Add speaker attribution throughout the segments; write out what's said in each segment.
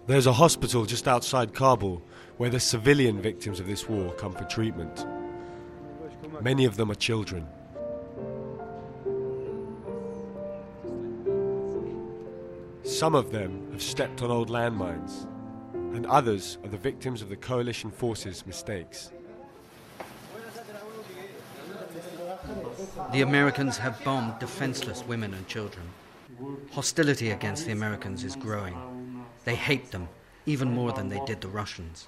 Speaker 1: There's a hospital just outside Kabul where the civilian victims of this war come for treatment. Many of them are children. Some of them have stepped on old landmines, and others are the victims of the coalition forces' mistakes.
Speaker 2: The Americans have bombed defenseless women and children. Hostility against the Americans is growing. They hate them, even more than they did the Russians.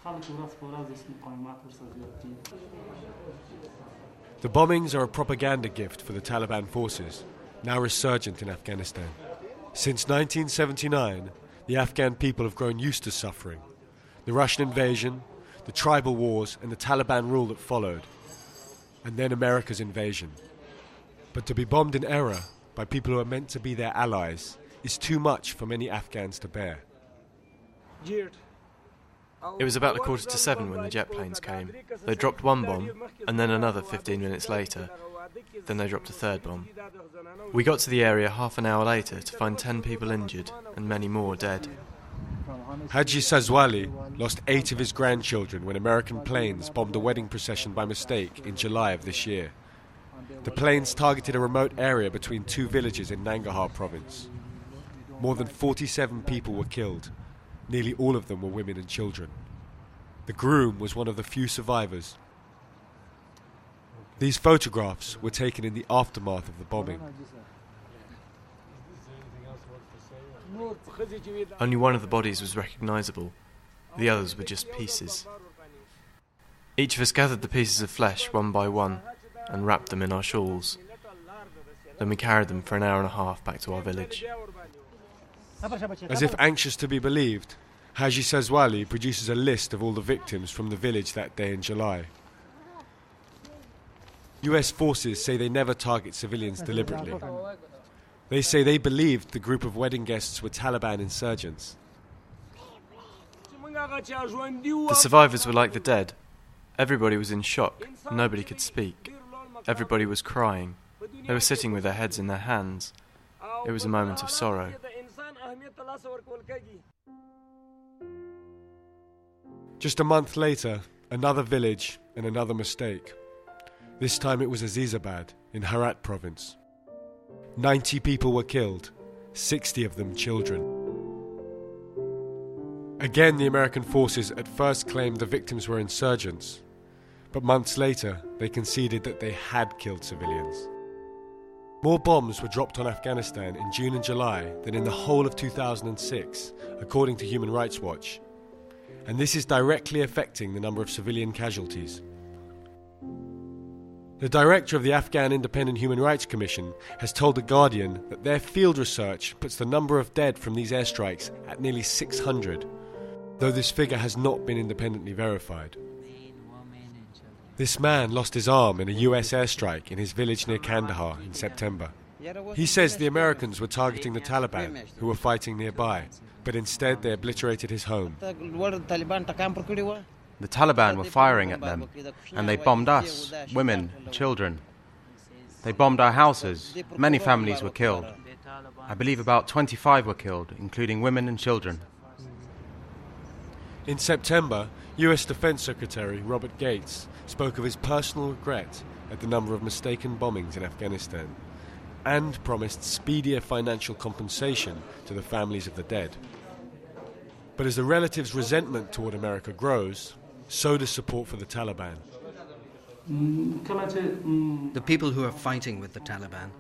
Speaker 1: The bombings are a propaganda gift for the Taliban forces, now resurgent in Afghanistan. Since 1979, the Afghan people have grown used to suffering. The Russian invasion, the tribal wars, and the Taliban rule that followed, and then America's invasion. But to be bombed in error by people who are meant to be their allies is too much for many Afghans to bear.
Speaker 3: It was about 7:15 when the jet planes came. They dropped one bomb, and then another 15 minutes later. Then they dropped a third bomb. We got to the area half an hour later to find 10 people injured and many more dead.
Speaker 1: Haji Sazwali lost 8 of his grandchildren when American planes bombed a wedding procession by mistake in July of this year. The planes targeted a remote area between 2 villages in Nangarhar province. More than 47 people were killed. Nearly all of them were women and children. The groom was one of the few survivors. These photographs were taken in the aftermath of the bombing.
Speaker 3: Only one of the bodies was recognisable. The others were just pieces. Each of us gathered the pieces of flesh one by one and wrapped them in our shawls. Then we carried them for an hour and a half back to our village.
Speaker 1: As if anxious to be believed, Haji Sazwali produces a list of all the victims from the village that day in July. US forces say they never target civilians deliberately. They say they believed the group of wedding guests were Taliban insurgents.
Speaker 3: The survivors were like the dead. Everybody was in shock. Nobody could speak. Everybody was crying. They were sitting with their heads in their hands. It was a moment of sorrow.
Speaker 1: Just a month later, another village and another mistake. This time it was Azizabad in Herat province. 90 people were killed, 60 of them children. Again, the American forces at first claimed the victims were insurgents, but months later they conceded that they had killed civilians. More bombs were dropped on Afghanistan in June and July than in the whole of 2006, according to Human Rights Watch. And this is directly affecting the number of civilian casualties. The director of the Afghan Independent Human Rights Commission has told The Guardian that their field research puts the number of dead from these airstrikes at nearly 600, though this figure has not been independently verified. This man lost his arm in a US airstrike in his village near Kandahar in September. He says the Americans were targeting the Taliban, who were fighting nearby, but instead they obliterated his home.
Speaker 4: The Taliban were firing at them, and they bombed us, women, children. They bombed our houses. Many families were killed. I believe about 25 were killed, including women and children.
Speaker 1: In September, US Defense Secretary Robert Gates spoke of his personal regret at the number of mistaken bombings in Afghanistan and promised speedier financial compensation to the families of the dead. But as the relatives' resentment toward America grows, so does support for the Taliban.
Speaker 2: The people who are fighting with the Taliban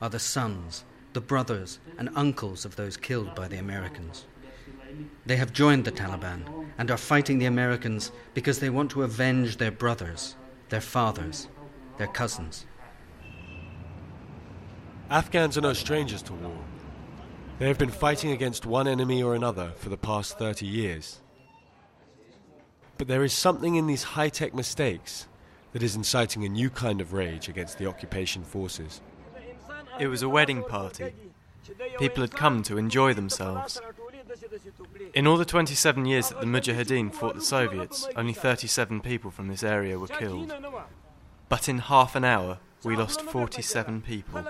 Speaker 2: are the sons, the brothers and uncles of those killed by the Americans. They have joined the Taliban and are fighting the Americans because they want to avenge their brothers, their fathers, their cousins.
Speaker 1: Afghans are no strangers to war. They have been fighting against one enemy or another for the past 30 years. But there is something in these high-tech mistakes that is inciting a new kind of rage against the occupation forces.
Speaker 3: It was a wedding party. People had come to enjoy themselves. In all the 27 years that the Mujahideen fought the Soviets, only 37 people from this area were killed. But in half an hour, we lost 47 people.